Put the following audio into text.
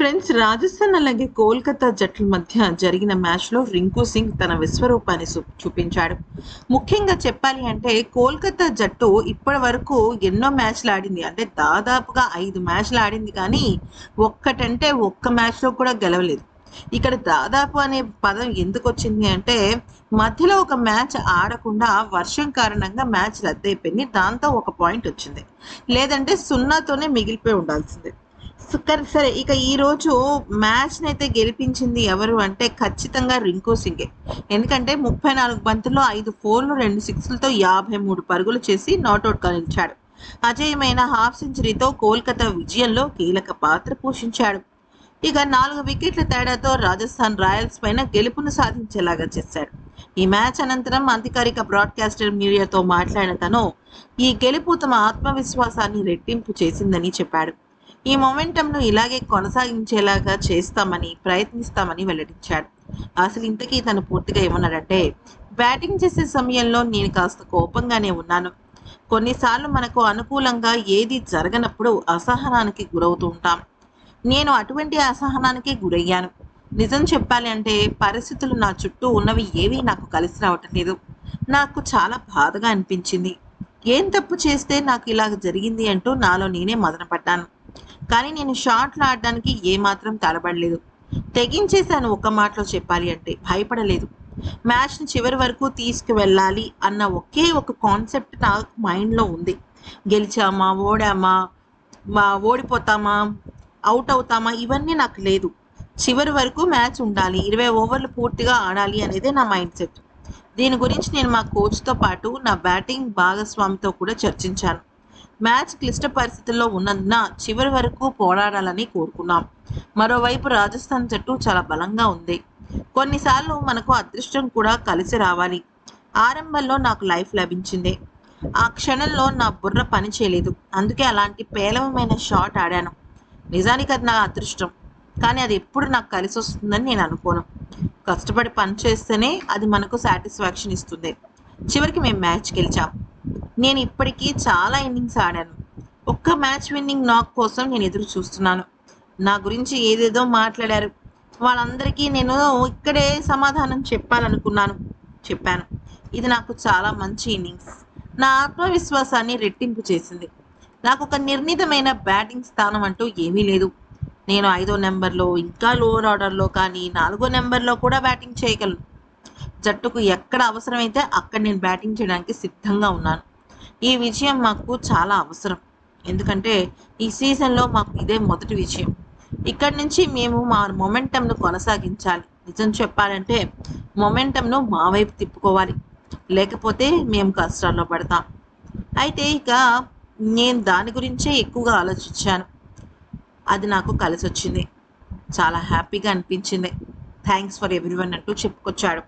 Friends, Rajasthan అలాగే కోల్కతా జట్ల మధ్య జరిగిన మ్యాచ్లో రింకు సింగ్ తన విశ్వరూపాన్ని చూపించాడు. ముఖ్యంగా చెప్పాలి అంటే కోల్కతా జట్టు ఇప్పటి వరకు ఎన్నో మ్యాచ్లు ఆడింది. అంటే దాదాపుగా 5 మ్యాచ్లు ఆడింది, కానీ ఒక్కటంటే ఒక్క మ్యాచ్లో కూడా గెలవలేదు. ఇక్కడ దాదాపు అనే పదం ఎందుకు వచ్చింది అంటే, మధ్యలో ఒక మ్యాచ్ ఆడకుండా వర్షం కారణంగా మ్యాచ్ రద్దయిపోయింది. దాంతో ఒక పాయింట్ వచ్చింది, లేదంటే 0తోనే మిగిలిపోయి ఉండాల్సిందే. సరే, ఇక ఈరోజు మ్యాచ్ని అయితే గెలిపించింది ఎవరు అంటే ఖచ్చితంగా రింకు సింగే. ఎందుకంటే 34 బంతుల్లో 5 4లు 2 6లతో 53 పరుగులు చేసి నాట్అవుట్గా నిలిచాడు. అజేయమైన హాఫ్ సెంచరీతో కోల్కతా విజయంలో కీలక పాత్ర పోషించాడు. ఇక 4 వికెట్ల తేడాతో రాజస్థాన్ రాయల్స్ పైన గెలుపును సాధించేలాగా చేశాడు. ఈ మ్యాచ్ అనంతరం అధికారిక బ్రాడ్కాస్టర్ మీడియాతో మాట్లాడిన తను ఈ గెలుపు తమ ఆత్మవిశ్వాసాన్ని రెట్టింపు చేసిందని చెప్పాడు. ఈ మొమెంటంను ఇలాగే కొనసాగించేలాగా ప్రయత్నిస్తామని వెల్లడించాడు. అసలు ఇంతకీ తను పూర్తిగా ఏమన్నాడంటే, బ్యాటింగ్ చేసే సమయంలో నేను కాస్త కోపంగానే ఉన్నాను. కొన్నిసార్లు మనకు అనుకూలంగా ఏది జరగనప్పుడు అసహనానికి గురవుతూ ఉంటాం. నేను అటువంటి అసహనానికి గురయ్యాను. నిజం చెప్పాలి అంటే పరిస్థితులు నా చుట్టూ ఉన్నవి ఏవీ నాకు కలిసి రావటం లేదు. నాకు చాలా బాధగా అనిపించింది. ఏం తప్పు చేస్తే నాకు ఇలాగ జరిగింది అంటూ నాలో నేనే మదనపడ్డాను. కానీ నేను షాట్లు ఆడడానికి ఏమాత్రం తడబడలేదు. తెగించేశాను. ఒక్క మాటలో చెప్పాలి అంటే భయపడలేదు. మ్యాచ్ని చివరి వరకు తీసుకువెళ్ళాలి అన్న ఒకే ఒక కాన్సెప్ట్ నా మైండ్లో ఉంది. గెలిచామా, ఓడిపోతామా, అవుట్ అవుతామా, ఇవన్నీ నాకు లేదు. చివరి వరకు మ్యాచ్ ఉండాలి, 20 ఓవర్లు పూర్తిగా ఆడాలి అనేదే నా మైండ్ సెట్. దీని గురించి నేను మా కోచ్తో పాటు నా బ్యాటింగ్ భాగస్వామితో కూడా చర్చించాను. మ్యాచ్ క్లిష్ట పరిస్థితుల్లో ఉన్నందున చివరి వరకు పోరాడాలని కోరుకున్నాం. మరోవైపు రాజస్థాన్ జట్టు చాలా బలంగా ఉంది. కొన్నిసార్లు మనకు అదృష్టం కూడా కలిసి రావాలి. ఆరంభంలో నాకు లైఫ్ లభించింది. ఆ క్షణంలో నా బుర్ర పని చేయలేదు. అందుకే అలాంటి పేలవమైన షాట్ ఆడాను. నిజానికి అది నా అదృష్టం, కానీ అది ఎప్పుడు నాకు కలిసి వస్తుందని నేను అనుకోను. కష్టపడి పని చేస్తేనే అది మనకు సాటిస్ఫాక్షన్ ఇస్తుంది. చివరికి మేము మ్యాచ్ గెలిచాం. నేను ఇప్పటికీ చాలా ఇన్నింగ్స్ ఆడాను. ఒక్క మ్యాచ్ విన్నింగ్ నాక్ కోసం నేను ఎదురు చూస్తున్నాను. నా గురించి ఏదేదో మాట్లాడారు. వాళ్ళందరికీ నేను ఇక్కడే సమాధానం చెప్పాను. ఇది నాకు చాలా మంచి ఇన్నింగ్స్. నా ఆత్మవిశ్వాసాన్ని రెట్టింపు చేసింది. నాకు ఒక నిర్ణీతమైన బ్యాటింగ్ స్థానం అంటూ ఏమీ లేదు. నేను 5వ నెంబర్లో, ఇంకా లోవర్ ఆర్డర్లో, కానీ 4వ నెంబర్లో కూడా బ్యాటింగ్ చేయగలను. జట్టుకు ఎక్కడ అవసరమైతే అక్కడ నేను బ్యాటింగ్ చేయడానికి సిద్ధంగా ఉన్నాను. ఈ విజయం మాకు చాలా అవసరం. ఎందుకంటే ఈ సీజన్లో మాకు ఇదే మొదటి విజయం. ఇక్కడి నుంచి మేము మా మొమెంటంను కొనసాగించాలి. నిజం చెప్పాలంటే మొమెంటంను మా వైపు తిప్పుకోవాలి, లేకపోతే మేము కష్టాల్లో పడతాం. అయితే ఇక నేను దాని గురించే ఎక్కువగా ఆలోచించాను. అది నాకు కలిసి వచ్చింది. చాలా హ్యాపీగా అనిపించింది. థ్యాంక్స్ ఫర్ ఎవ్రీవన్ అంటూ చెప్పుకొచ్చాడు.